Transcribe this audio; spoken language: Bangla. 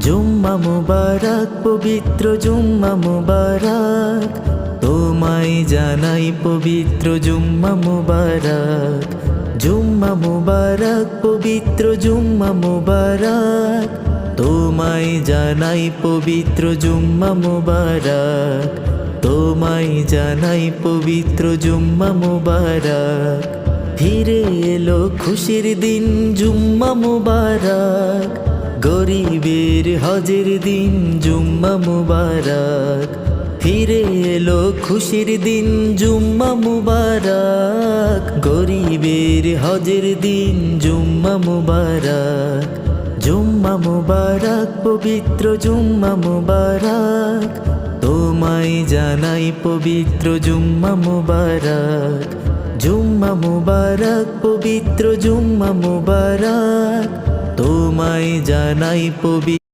জুম্মা মুবারক পবিত্র জুম্মা মুবারক, তোমায় জানাই পবিত্র জুম্মা মুবারক। জুম্মা মুবারক পবিত্র জুম্মা মুবারক, তোমায় জানাই পবিত্র জুম্মা মুবারক। তোমায় জানাই পবিত্র জুম্মা মুবারক। ফিরে এলো খুশির দিন জুম্মা মুবারক, গরিবের হজের দিন জুম্মা মুবারক। ফিরে এলো খুশির দিন জুম্মা মুবারক, গরিবের হজের দিন জুম্মা মুবারক। জুম্মা মুবারক পবিত্র জুম্মা মুবারক, তোমায় জানাই পবিত্র জুম্মা মুবারক। জুম্মা মুবারক পবিত্র জুম্মা মুবারক, তোমায় জানাই পবিত্র